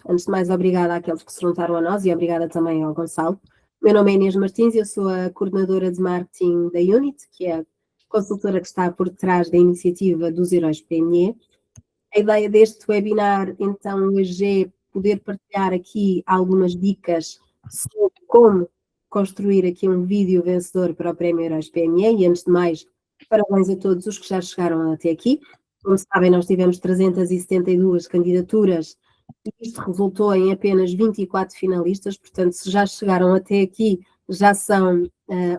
Antes de mais, obrigada àqueles que se juntaram a nós e obrigada também ao Gonçalo. Meu nome é Inês Martins e eu sou a coordenadora de marketing da Unit, que é a consultora que está por trás da iniciativa dos Heróis PME. A ideia deste webinar, então, hoje é poder partilhar aqui algumas dicas sobre como construir aqui um vídeo vencedor para o Prémio Heróis PME e, antes de mais, parabéns a todos os que já chegaram até aqui. Como sabem, nós tivemos 372 candidaturas e isto resultou em apenas 24 finalistas, portanto, se já chegaram até aqui, já são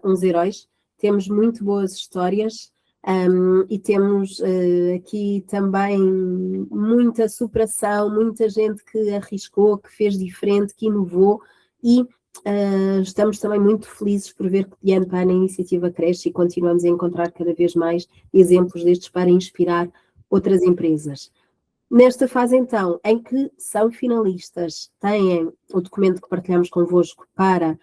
uns heróis. Temos muito boas histórias. E temos aqui também muita superação, muita gente que arriscou, que fez diferente, que inovou e estamos também muito felizes por ver que de ano para ano a iniciativa cresce e continuamos a encontrar cada vez mais exemplos destes para inspirar outras empresas. Nesta fase, então, em que são finalistas, têm o documento que partilhamos convosco para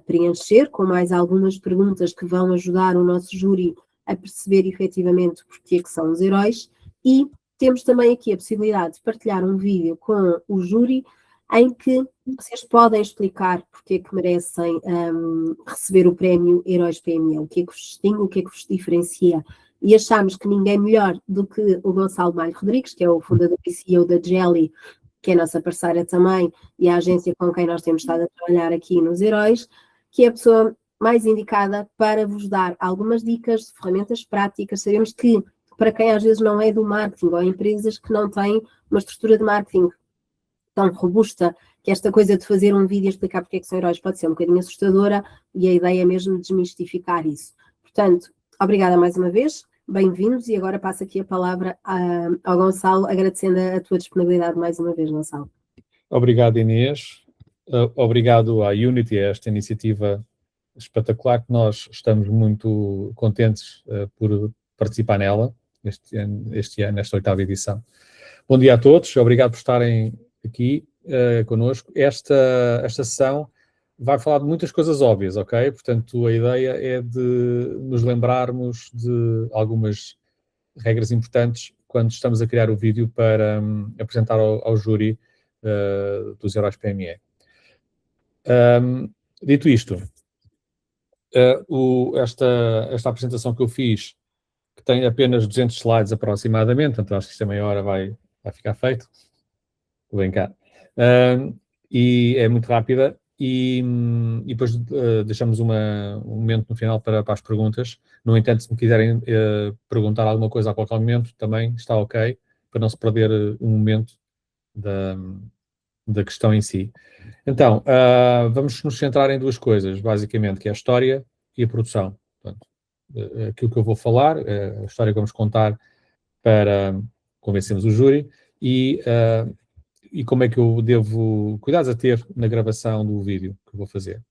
preencher, com mais algumas perguntas que vão ajudar o nosso júri a perceber efetivamente porque é que são os heróis, e temos também aqui a possibilidade de partilhar um vídeo com o júri em que vocês podem explicar porque é que merecem receber o prémio Heróis PME, o que é que vos distingue, o que é que vos diferencia. E achamos que ninguém melhor do que o Gonçalo Malho Rodrigues, que é o fundador e CEO da Jelly, que é a nossa parceira também, e a agência com quem nós temos estado a trabalhar aqui nos Heróis, que é a pessoa mais indicada para vos dar algumas dicas de ferramentas práticas. Sabemos que, para quem às vezes não é do marketing, ou empresas que não têm uma estrutura de marketing tão robusta, que esta coisa de fazer um vídeo e explicar porque é que são heróis pode ser um bocadinho assustadora, e a ideia é mesmo desmistificar isso. Portanto, obrigada mais uma vez, bem-vindos, e agora passo aqui a palavra ao Gonçalo, agradecendo a tua disponibilidade mais uma vez, Gonçalo. Obrigado, Inês. Obrigado à Unity, a esta iniciativa espetacular, que nós estamos muito contentes por participar nela este ano, nesta 8ª edição. Bom dia a todos, obrigado por estarem aqui connosco. Esta sessão vai falar de muitas coisas óbvias, ok? Portanto, a ideia é de nos lembrarmos de algumas regras importantes quando estamos a criar o vídeo para apresentar ao júri dos Heróis PME. Dito isto, esta apresentação que eu fiz, que tem apenas 200 slides aproximadamente, portanto acho que isto em meia hora vai ficar feito. Vem cá. E é muito rápida e depois deixamos um momento no final para as perguntas. No entanto, se me quiserem perguntar alguma coisa a qualquer momento, também está ok, para não se perder um momento da questão em si. Então, vamos nos centrar em duas coisas, basicamente, que é a história e a produção. Portanto, aquilo que eu vou falar, a história que vamos contar para convencermos o júri e como é que eu devo cuidados a ter na gravação do vídeo que eu vou fazer.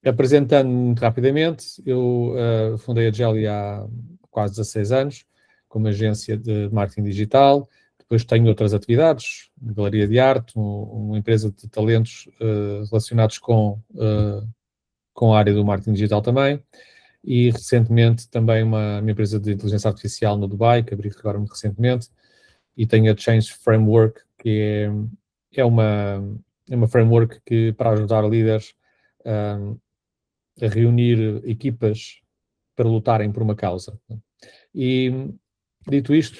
Apresentando-me muito rapidamente, eu fundei a Jelly há quase 16 anos, como agência de marketing digital. Depois tenho outras atividades, uma galeria de arte, uma empresa de talentos relacionados com a área do marketing digital também. E recentemente também uma empresa de inteligência artificial no Dubai, que abri agora muito recentemente. E tenho a Change Framework, que é uma framework que para ajudar líderes a reunir equipas para lutarem por uma causa. E, dito isto,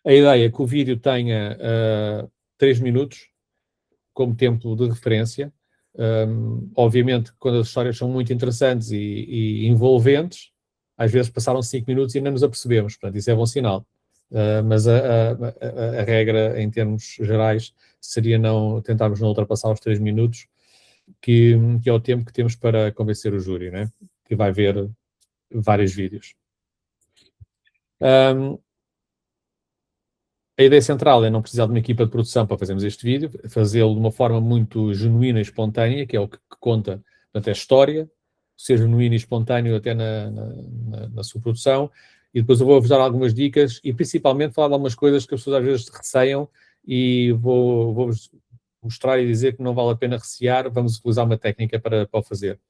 a ideia é que o vídeo tenha 3 minutos como tempo de referência. Obviamente, quando as histórias são muito interessantes e envolventes, às vezes passaram 5 minutos e ainda nos apercebemos. Portanto, isso é bom sinal. Mas a regra, em termos gerais, seria tentarmos não ultrapassar os 3 minutos, que é o tempo que temos para convencer o júri, né? Que vai ver vários vídeos. A ideia central é não precisar de uma equipa de produção para fazermos este vídeo, fazê-lo de uma forma muito genuína e espontânea, que é o que conta, portanto, é a história, ser genuíno e espontâneo até na sua produção. E depois eu vou-vos dar algumas dicas e principalmente falar de algumas coisas que as pessoas às vezes receiam e vou-vos mostrar e dizer que não vale a pena recear, vamos utilizar uma técnica para o fazer.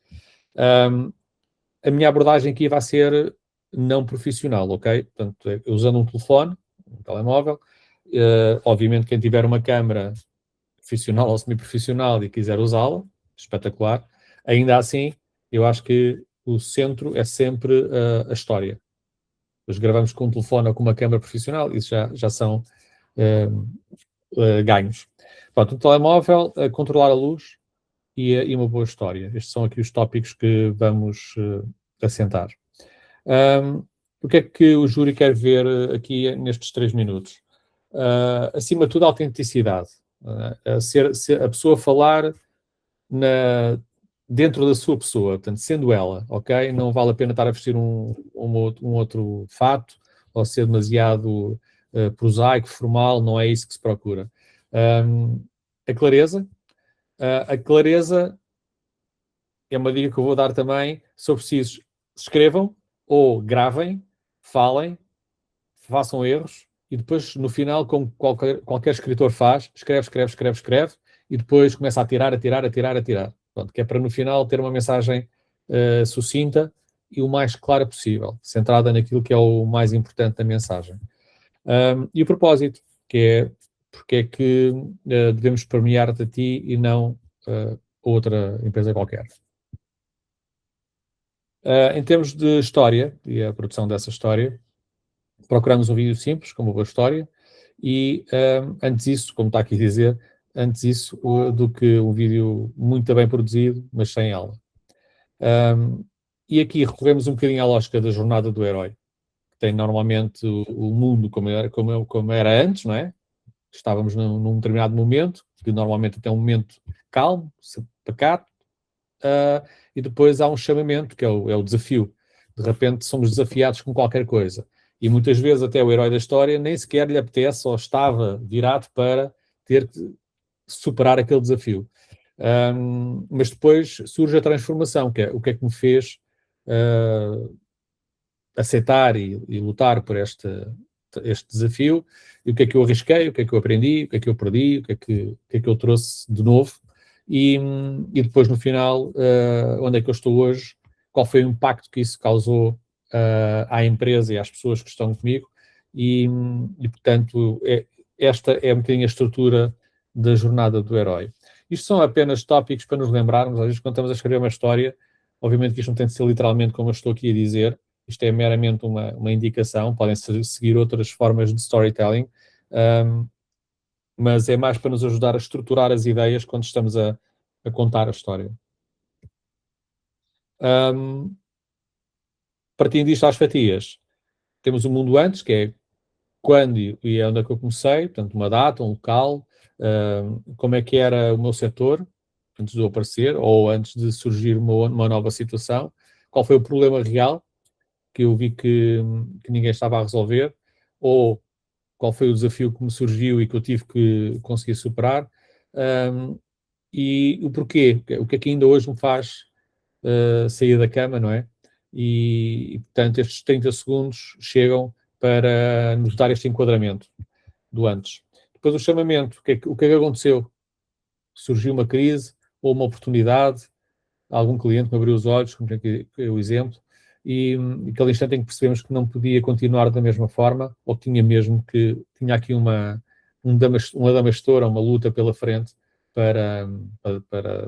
A minha abordagem aqui vai ser não profissional, ok? Portanto, usando um telefone, um telemóvel, Obviamente, quem tiver uma câmara profissional ou semi-profissional e quiser usá-la, espetacular. Ainda assim, eu acho que o centro é sempre a história. Nós gravamos com um telefone ou com uma câmara profissional, isso já são ganhos. Pronto, um telemóvel, controlar a luz e uma boa história. Estes são aqui os tópicos que vamos assentar. O que é que o júri quer ver aqui nestes 3 minutos? Acima de tudo, a autenticidade. A pessoa falar dentro da sua pessoa, portanto, sendo ela, ok? Não vale a pena estar a vestir um outro fato ou ser demasiado prosaico, formal, não é isso que se procura. A clareza. A clareza é uma dica que eu vou dar também. Se for preciso, escrevam ou gravem, falem, façam erros e depois, no final, como qualquer escritor faz, escreve e depois começa a tirar. Pronto, que é para, no final, ter uma mensagem sucinta e o mais clara possível, centrada naquilo que é o mais importante da mensagem. E o propósito, que é porque é que devemos premiar-te a ti e não outra empresa qualquer. Em termos de história e a produção dessa história, procuramos um vídeo simples, com uma boa história, e antes disso, como está aqui a dizer, antes disso do que um vídeo muito bem produzido, mas sem aula. E aqui recorremos um bocadinho à lógica da jornada do herói, que tem normalmente o mundo como era antes, não é? Estávamos num determinado momento, que normalmente até um momento calmo, pacato, e depois há um chamamento, que é o desafio. De repente somos desafiados com qualquer coisa. E muitas vezes até o herói da história nem sequer lhe apetece ou estava virado para ter que superar aquele desafio. Mas depois surge a transformação, que é o que é que me fez aceitar e lutar por este desafio, e o que é que eu arrisquei, o que é que eu aprendi, o que é que eu perdi, o que é que eu trouxe de novo, e depois no final, onde é que eu estou hoje, qual foi o impacto que isso causou à empresa e às pessoas que estão comigo, e portanto, esta é um bocadinho a estrutura da jornada do herói. Isto são apenas tópicos para nos lembrarmos, às vezes quando estamos a escrever uma história, obviamente que isto não tem de ser literalmente como eu estou aqui a dizer, isto é meramente uma indicação, podem seguir outras formas de storytelling, mas é mais para nos ajudar a estruturar as ideias quando estamos a contar a história. Partindo disto às fatias, temos o mundo antes, que é quando e onde é que eu comecei, portanto, uma data, um local, como é que era o meu setor, antes de eu aparecer, ou antes de surgir uma nova situação, qual foi o problema real, que eu vi que ninguém estava a resolver, ou qual foi o desafio que me surgiu e que eu tive que conseguir superar, e o porquê, o que é que ainda hoje me faz sair da cama, não é? E, portanto, estes 30 segundos chegam para nos dar este enquadramento do antes. Depois o chamamento, o que é que aconteceu? Surgiu uma crise ou uma oportunidade, algum cliente me abriu os olhos, como é o exemplo, e aquele instante em que percebemos que não podia continuar da mesma forma, ou que tinha aqui uma damastora, uma luta pela frente para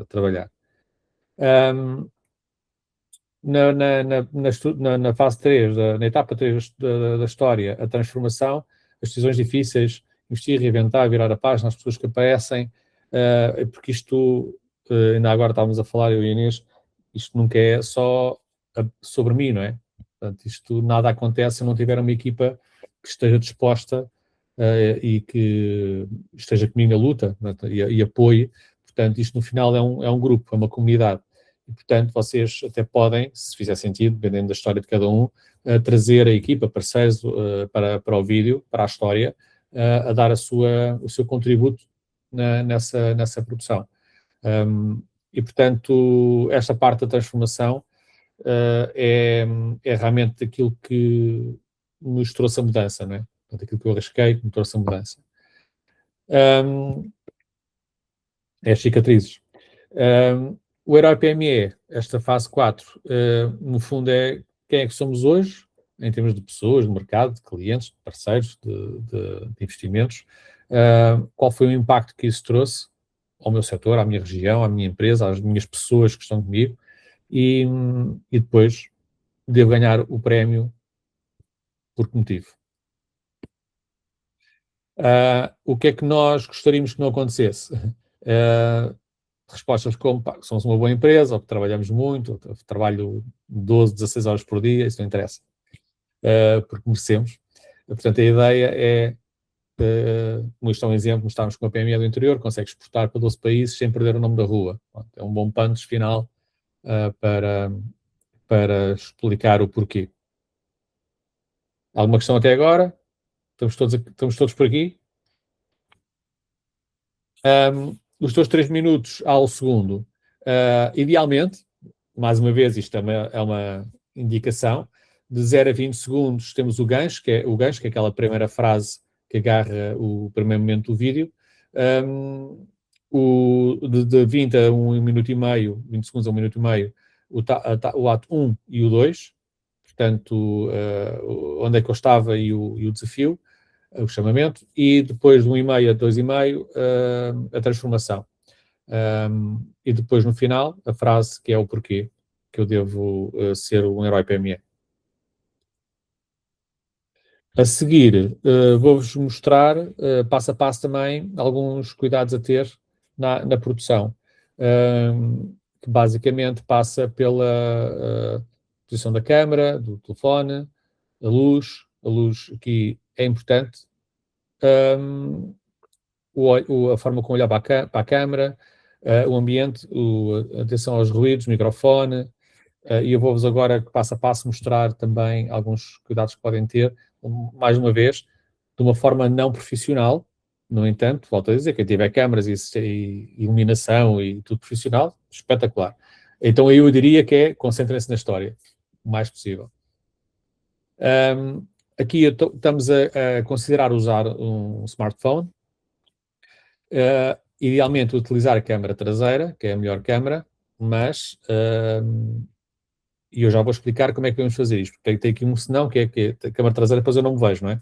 trabalhar. Na fase 3, na etapa 3 da história, a transformação, as decisões difíceis, investir, reinventar, virar a página, as pessoas que aparecem, porque isto, ainda agora estávamos a falar, eu e a Inês, isto nunca é só sobre mim, não é? Portanto, isto nada acontece se não tiver uma equipa que esteja disposta e que esteja comigo na luta, e apoie. Portanto, isto no final é um grupo, é uma comunidade. E, portanto, vocês até podem, se fizer sentido, dependendo da história de cada um, trazer a equipa, parceiros para o vídeo, para a história, a dar o seu contributo nessa produção. E, portanto, esta parte da transformação é realmente aquilo que nos trouxe a mudança, não é? Portanto, aquilo que eu arrisquei que me trouxe a mudança. É as cicatrizes. O herói PME, esta fase 4, no fundo é quem é que somos hoje, em termos de pessoas, de mercado, de clientes, de parceiros, de investimentos. Qual foi o impacto que isso trouxe ao meu setor, à minha região, à minha empresa, às minhas pessoas que estão comigo, e depois devo ganhar o prémio por que motivo. O que é que nós gostaríamos que não acontecesse? Respostas como, pá, somos uma boa empresa, ou que trabalhamos muito, ou trabalho 12, 16 horas por dia, isso não interessa, porque merecemos. Portanto, a ideia é, como isto é um exemplo, estamos com a PME do interior, consegue exportar para 12 países sem perder o nome da rua. É um bom punch final para explicar o porquê. Alguma questão até agora? Estamos todos por aqui? Os teus 3 minutos ao segundo, idealmente, mais uma vez, isto é uma indicação, de 0 a 20 segundos temos o gancho, que é aquela primeira frase que agarra o primeiro momento do vídeo. De 20 a 1 minuto e meio, 20 segundos a 1 minuto e meio, o ato 1 e o 2, portanto, onde é que eu estava e o desafio, o chamamento, e depois de 1,5 a 2,5, a transformação. E depois, no final, a frase que é o porquê que eu devo ser um herói PME. A seguir, vou-vos mostrar, passo a passo também, alguns cuidados a ter na produção, que basicamente passa pela posição da câmara, do telefone, a luz aqui é importante, a forma como olhar para a câmara, o ambiente, a atenção aos ruídos, microfone, e eu vou-vos agora, passo a passo, mostrar também alguns cuidados que podem ter, mais uma vez, de uma forma não profissional. No entanto, volto a dizer, quem tiver câmaras e iluminação e tudo profissional, espetacular. Então aí eu diria que é, concentrem-se na história, o mais possível. Aqui estamos a considerar usar um smartphone, idealmente utilizar a câmara traseira, que é a melhor câmara, mas e eu já vou explicar como é que vamos fazer isto, porque tem aqui um senão, que é a câmara traseira, depois eu não me vejo, não é?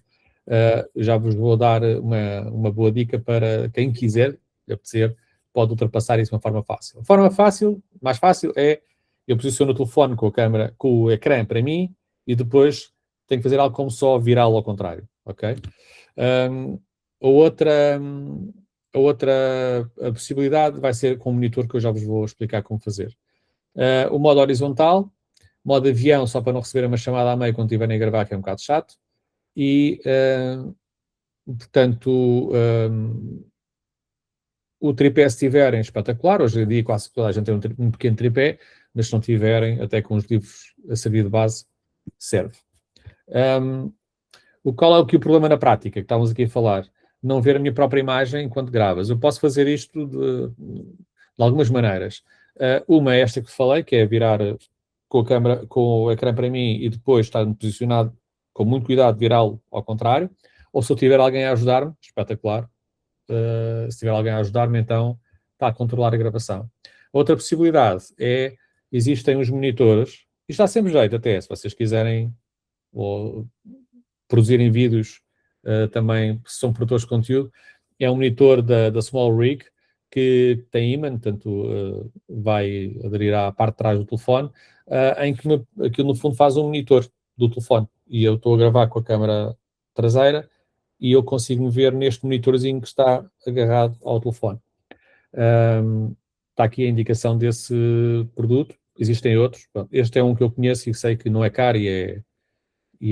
Já vos vou dar uma boa dica para quem quiser, apetecer, pode ultrapassar isso de uma forma fácil. A forma mais fácil é, eu posiciono o telefone com a câmera, com o ecrã para mim, e depois tenho que fazer algo como só virá-lo ao contrário, ok? A outra possibilidade vai ser com o monitor, que eu já vos vou explicar como fazer. O modo horizontal, modo avião, só para não receber uma chamada a meio quando estiverem a gravar, que é um bocado chato. E, portanto, o tripé, se tiverem, espetacular. Hoje em dia quase toda a gente tem um pequeno tripé, mas se não tiverem, até com os livros a servir de base, serve. Qual é o problema na prática que estávamos aqui a falar? Não ver a minha própria imagem enquanto gravas. Eu posso fazer isto de algumas maneiras. Uma é esta que falei, que é virar com a câmera, com o ecrã para mim e depois estar posicionado com muito cuidado, virá-lo ao contrário. Ou se eu tiver alguém a ajudar-me, espetacular. Se tiver alguém a ajudar-me, então está a controlar a gravação. Outra possibilidade é, existem os monitores, e está sempre jeito até, se vocês quiserem ou produzirem vídeos também, se são produtores de conteúdo, é um monitor da Small Rig, que tem imã, portanto vai aderir à parte de trás do telefone, em que aquilo no fundo faz um monitor do telefone, e eu estou a gravar com a câmera traseira, e eu consigo me ver neste monitorzinho que está agarrado ao telefone. Está aqui a indicação desse produto, existem outros, este é um que eu conheço e sei que não é caro e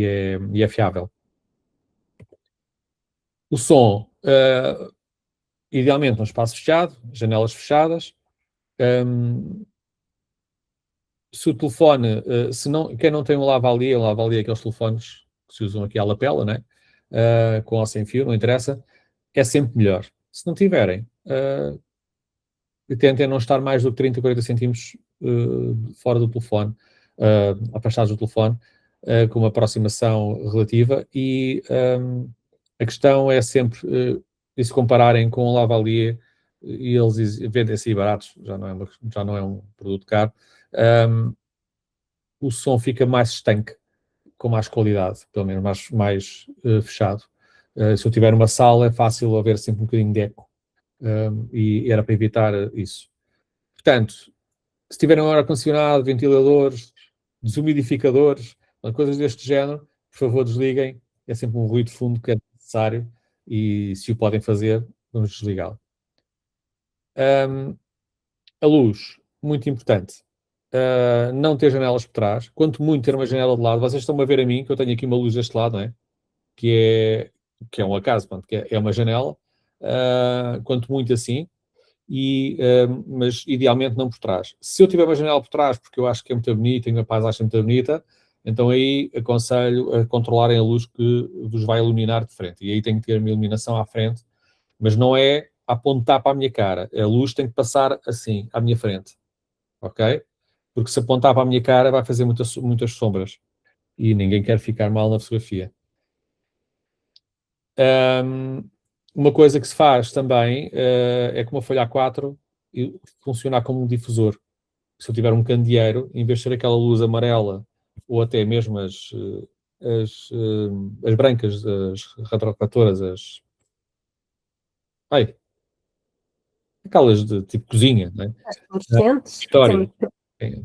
é fiável. O som, idealmente num espaço fechado, janelas fechadas. Se o telefone, quem não tem um lavalier é aqueles telefones que se usam aqui à lapela, né? Com ou sem fio, não interessa, é sempre melhor. Se não tiverem, tentem não estar mais do que 30, 40 centímetros fora do telefone, afastados do telefone, com uma aproximação relativa, e a questão é sempre, e se compararem com o lavalier, e eles vendem-se baratos, já não é um produto caro, o som fica mais estanque com mais qualidade, pelo menos mais fechado. Se eu tiver uma sala, é fácil haver sempre um bocadinho de eco, e era para evitar isso. Portanto, se tiverem um ar-condicionado, ventiladores, desumidificadores, coisas deste género, por favor desliguem, é sempre um ruído de fundo que é necessário e se o podem fazer, vamos desligá-lo. A luz, muito importante. Não ter janelas por trás, quanto muito ter uma janela de lado. Vocês estão-me a ver a mim, que eu tenho aqui uma luz deste lado, não é? Que é um acaso, pronto, que é uma janela, quanto muito assim, mas idealmente não por trás. Se eu tiver uma janela por trás, porque eu acho que é muito bonita, tenho uma paisagem muito bonita, então aí aconselho a controlarem a luz que vos vai iluminar de frente. E aí tem que ter uma iluminação à frente, mas não é apontar para a minha cara. A luz tem que passar assim, à minha frente. Ok? Porque se apontar para a minha cara vai fazer muitas sombras. E ninguém quer ficar mal na fotografia. Uma coisa que se faz também é com uma folha A4 e funcionar como um difusor. Se eu tiver um candeeiro, em vez de ser aquela luz amarela ou até mesmo as brancas, as retrorefletoras, aquelas de tipo cozinha, né? As fluorescentes. História.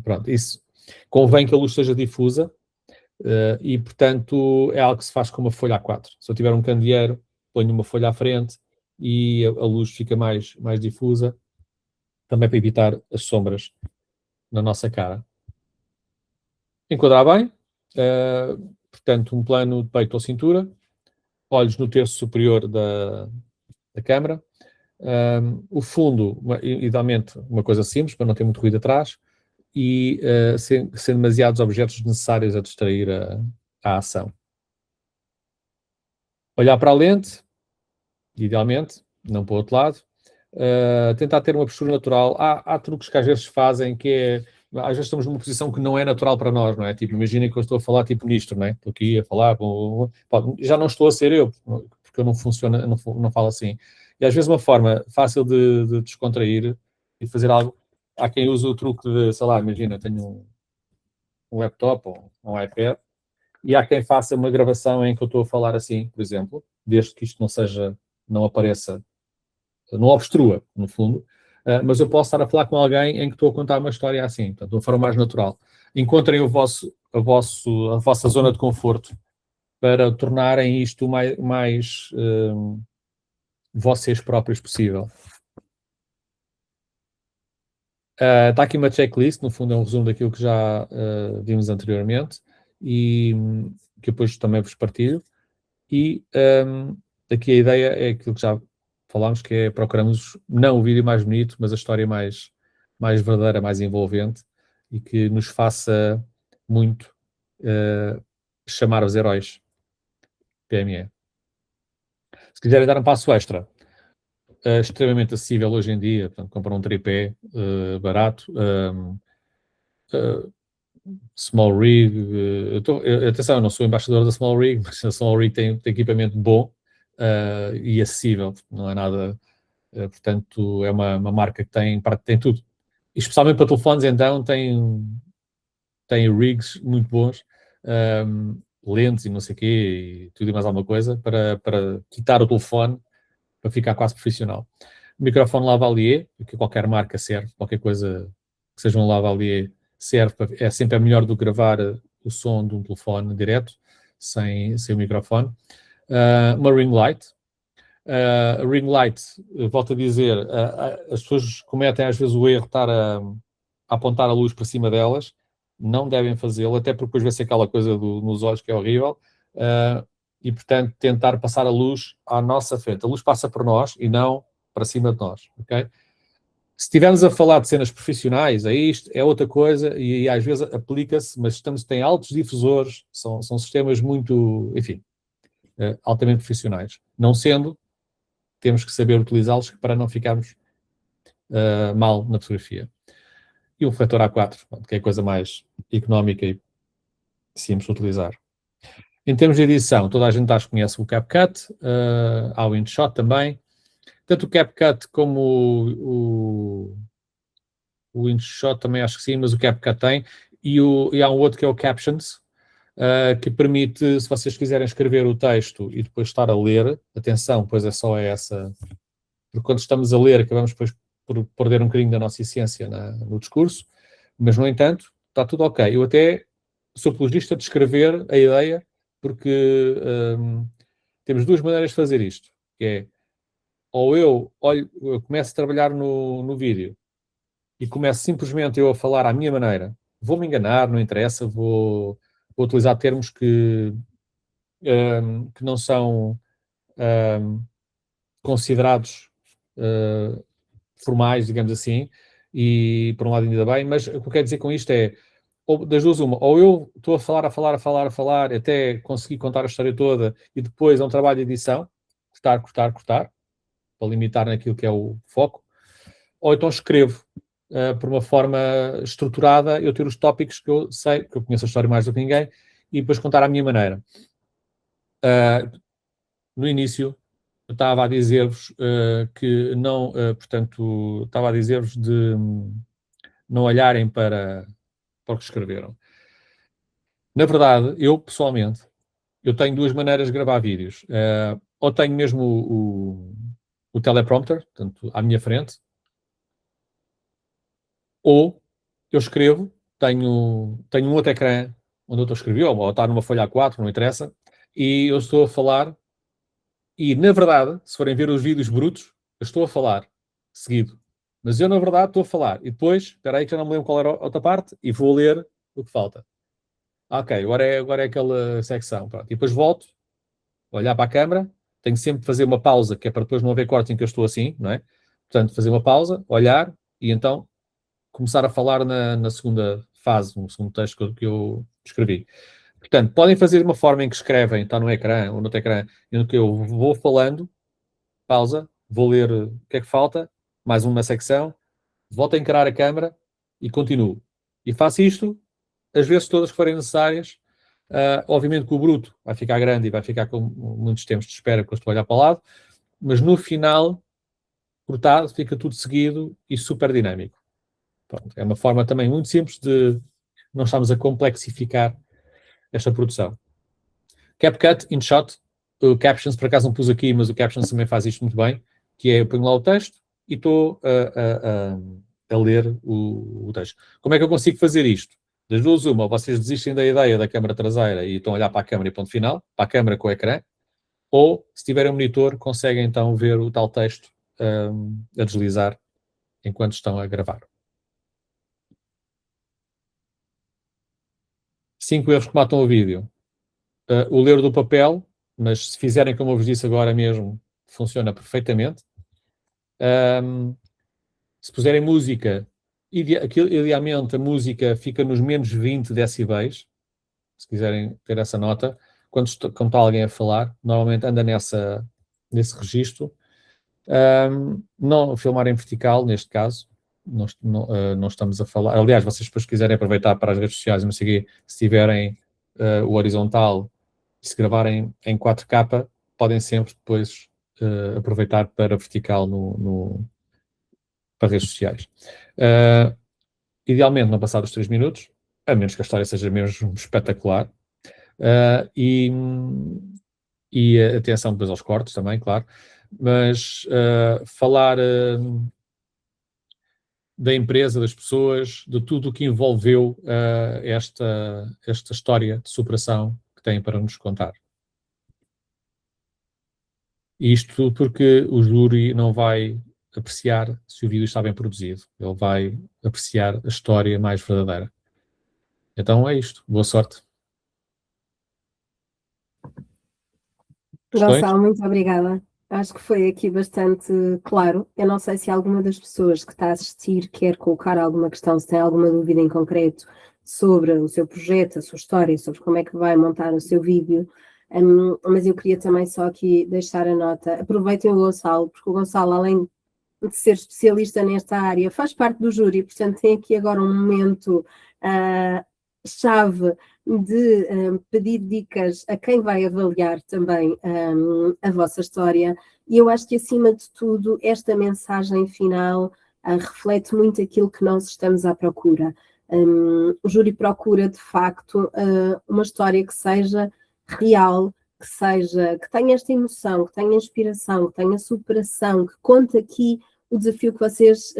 Pronto, isso. Convém que a luz seja difusa e, portanto, é algo que se faz com uma folha A4. Se eu tiver um candeeiro, ponho uma folha à frente e a luz fica mais difusa, também para evitar as sombras na nossa cara. Enquadrar bem, portanto, um plano de peito ou cintura, olhos no terço superior da câmara, o fundo, idealmente, uma coisa simples, para não ter muito ruído atrás, e sem demasiados objetos necessários a distrair a ação. Olhar para a lente, idealmente, não para o outro lado. Tentar ter uma postura natural. Há truques que às vezes fazem que é... Às vezes estamos numa posição que não é natural para nós, não é? Tipo, imaginem que eu estou a falar tipo nisto, não é? Estou aqui a falar, já não estou a ser eu, porque eu não falo assim. E às vezes uma forma fácil de descontrair e de fazer algo... Há quem usa o truque de, sei lá, imagina, tenho um laptop ou um iPad, e há quem faça uma gravação em que eu estou a falar assim, por exemplo, desde que isto não apareça, não obstrua, no fundo, mas eu posso estar a falar com alguém em que estou a contar uma história assim, portanto, de uma forma mais natural. Encontrem a vossa zona de conforto para tornarem isto mais vocês próprios possível. Está aqui uma checklist, no fundo é um resumo daquilo que já vimos anteriormente e que depois também vos partilho. E aqui a ideia é aquilo que já falámos, que é procuramos não o vídeo mais bonito, mas a história mais verdadeira, mais envolvente e que nos faça muito chamar os heróis PME. Se quiserem dar um passo extra, extremamente acessível hoje em dia, portanto, comprar um tripé barato, Small Rig, atenção, eu não sou embaixador da Small Rig, mas a Small Rig tem equipamento bom e acessível, não é nada, portanto, é uma marca que tem tudo. E especialmente para telefones, então, tem rigs muito bons, lentes e não sei o quê, e tudo e mais alguma coisa, para quitar o telefone, para ficar quase profissional. O microfone lavalier, que qualquer marca serve, qualquer coisa que seja um lavalier serve, é sempre melhor do que gravar o som de um telefone direto, sem o microfone. Uma ring light. A ring light, volto a dizer, as pessoas cometem às vezes o erro de estar a apontar a luz para cima delas, não devem fazê-lo, até porque depois vai-se aquela coisa nos olhos que é horrível, e portanto tentar passar a luz à nossa frente. A luz passa por nós e não para cima de nós, ok? Se estivermos a falar de cenas profissionais, é isto, é outra coisa, e às vezes aplica-se, mas tem altos difusores, são sistemas muito, enfim, altamente profissionais. Não sendo, temos que saber utilizá-los para não ficarmos mal na fotografia. E um refletor A4, que é a coisa mais económica e simples de utilizar. Em termos de edição, toda a gente acho que conhece o CapCut, há o InShot também. Tanto o CapCut como o InShot também acho que sim, mas o CapCut tem. E há um outro que é o Captions, que permite, se vocês quiserem escrever o texto e depois estar a ler, atenção, pois é só essa, porque quando estamos a ler acabamos depois por perder um bocadinho da nossa essência no discurso, mas no entanto está tudo ok. Eu até sou apologista de escrever a ideia, porque temos duas maneiras de fazer isto, que é, ou eu começo a trabalhar no vídeo e começo simplesmente eu a falar à minha maneira, vou-me enganar, não interessa, vou utilizar termos que não são considerados formais, digamos assim, e por um lado ainda bem, mas o que eu quero dizer com isto é, ou, das duas uma, ou eu estou a falar, até conseguir contar a história toda e depois é um trabalho de edição, cortar, para limitar naquilo que é o foco, ou então escrevo por uma forma estruturada, eu ter os tópicos que eu sei, que eu conheço a história mais do que ninguém, e depois contar à minha maneira. No início, eu estava a dizer-vos que não, portanto, estava a dizer-vos de não olharem para o que escreveram. Na verdade, eu, pessoalmente, eu tenho duas maneiras de gravar vídeos. Ou tenho mesmo o teleprompter, portanto, à minha frente, ou eu escrevo, tenho um outro ecrã onde eu estou a escrever, ou está numa folha A4, não interessa, e eu estou a falar, e na verdade, se forem ver os vídeos brutos, eu estou a falar seguido. Mas eu, na verdade, estou a falar. E depois, espera aí que já não me lembro qual era a outra parte, e vou ler o que falta. Ok, agora é aquela secção. Pronto. E depois volto, olhar para a câmara, tenho sempre que fazer uma pausa, que é para depois não haver corte em que eu estou assim, não é? Portanto, fazer uma pausa, olhar, e então começar a falar na segunda fase, no segundo texto que eu escrevi. Portanto, podem fazer de uma forma em que escrevem, está no ecrã ou no outro ecrã, em que eu vou falando, pausa, vou ler o que é que falta, mais uma secção, volto a encarar a câmara e continuo. E faço isto as vezes todas que forem necessárias. Obviamente que o bruto vai ficar grande e vai ficar com muitos tempos de espera porque eu estou a olhar para o lado, mas no final, cortado, fica tudo seguido e super dinâmico. Pronto, é uma forma também muito simples de não estarmos a complexificar esta produção. CapCut, InShot, o Captions, por acaso não pus aqui, mas o Captions também faz isto muito bem, que é eu ponho lá o texto e estou a ler o texto. Como é que eu consigo fazer isto? Das duas uma, vocês desistem da ideia da câmara traseira e estão a olhar para a câmara e ponto final, para a câmara com o ecrã, ou, se tiverem um monitor, conseguem então ver o tal texto a deslizar enquanto estão a gravar. 5 erros que matam o vídeo. O ler do papel, mas se fizerem como eu vos disse agora mesmo, funciona perfeitamente. Se puserem música, idealmente a música fica nos menos 20 decibéis, se quiserem ter essa nota, quando está alguém a falar, normalmente anda nesse registro. Não filmar em vertical, neste caso, não estamos a falar. Aliás, vocês depois quiserem aproveitar para as redes sociais, não sei o quê, se tiverem o horizontal, se gravarem em 4K, podem sempre depois aproveitar para vertical para redes sociais. Idealmente não passar dos 3 minutos, a menos que a história seja mesmo espetacular. E atenção depois aos cortes também, claro. Mas falar da empresa, das pessoas, de tudo o que envolveu esta história de superação que têm para nos contar. E isto tudo porque o júri não vai apreciar se o vídeo está bem produzido. Ele vai apreciar a história mais verdadeira. Então é isto. Boa sorte. Questões? Gonçalo, muito obrigada. Acho que foi aqui bastante claro. Eu não sei se alguma das pessoas que está a assistir quer colocar alguma questão, se tem alguma dúvida em concreto sobre o seu projeto, a sua história, sobre como é que vai montar o seu vídeo. Mas eu queria também só aqui deixar a nota. Aproveitem o Gonçalo, porque o Gonçalo, além de ser especialista nesta área, faz parte do júri, portanto tem aqui agora um momento chave de pedir dicas a quem vai avaliar também a vossa história, e eu acho que acima de tudo esta mensagem final reflete muito aquilo que nós estamos à procura. O júri procura, de facto, uma história que seja real, que tenha esta emoção, que tenha inspiração, que tenha superação, que conte aqui o desafio que vocês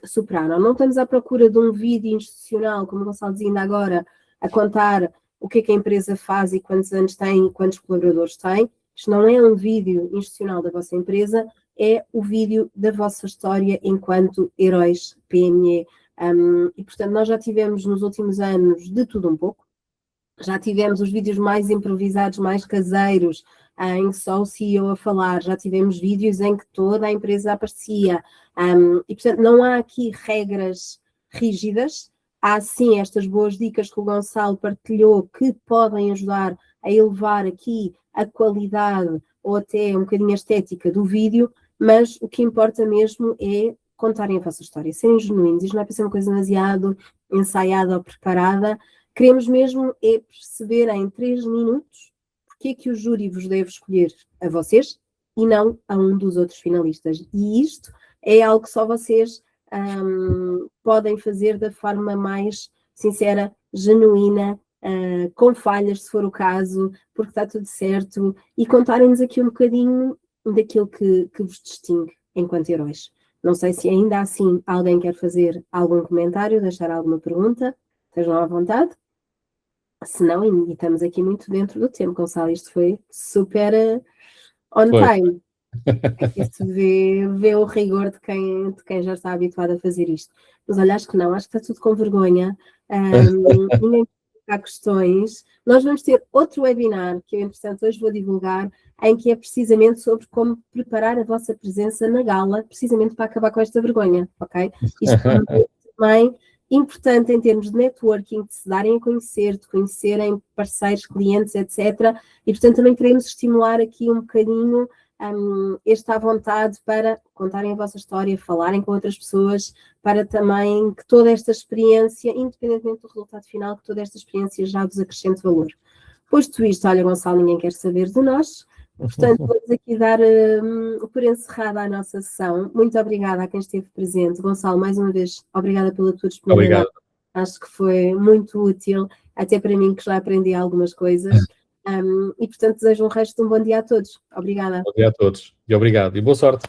superaram. Não estamos à procura de um vídeo institucional, como o Gonçalo dizia ainda agora, a contar o que é que a empresa faz e quantos anos tem e quantos colaboradores tem. Isto não é um vídeo institucional da vossa empresa, é o vídeo da vossa história enquanto heróis PME. E, portanto, nós já tivemos nos últimos anos de tudo um pouco. Já tivemos os vídeos mais improvisados, mais caseiros, em que só o CEO a falar. Já tivemos vídeos em que toda a empresa aparecia. E, portanto, não há aqui regras rígidas. Há, sim, estas boas dicas que o Gonçalo partilhou que podem ajudar a elevar aqui a qualidade ou até um bocadinho a estética do vídeo, mas o que importa mesmo é contarem a vossa história, serem genuínos. Isto não é para ser uma coisa demasiado ensaiada ou preparada. Queremos mesmo é perceber em 3 minutos porque é que o júri vos deve escolher a vocês e não a um dos outros finalistas. E isto é algo que só vocês podem fazer da forma mais sincera, genuína, com falhas, se for o caso, porque está tudo certo, e contarem-nos aqui um bocadinho daquilo que vos distingue enquanto heróis. Não sei se ainda assim alguém quer fazer algum comentário, deixar alguma pergunta, estejam à vontade. Se não, e estamos aqui muito dentro do tempo, Gonçalo, isto foi super on time. Aqui se vê o rigor de quem já está habituado a fazer isto. Mas olha, acho que não, acho que está tudo com vergonha. Ninguém há questões. Nós vamos ter outro webinar, que eu, entretanto, hoje vou divulgar, em que é precisamente sobre como preparar a vossa presença na gala, precisamente para acabar com esta vergonha, ok? Isto também importante em termos de networking, de se darem a conhecer, de conhecerem parceiros, clientes, etc. E, portanto, também queremos estimular aqui um bocadinho esta vontade para contarem a vossa história, falarem com outras pessoas, para também que toda esta experiência, independentemente do resultado final, que toda esta experiência já vos acrescente valor. Posto isto, olha, Gonçalo, ninguém quer saber de nós, portanto, vamos aqui dar por encerrada a nossa sessão. Muito obrigada a quem esteve presente. Gonçalo, mais uma vez, obrigada pela tua disponibilidade. Obrigado. Acho que foi muito útil, até para mim que já aprendi algumas coisas. E, portanto, desejo um resto de um bom dia a todos. Obrigada. Bom dia a todos. E obrigado. E boa sorte.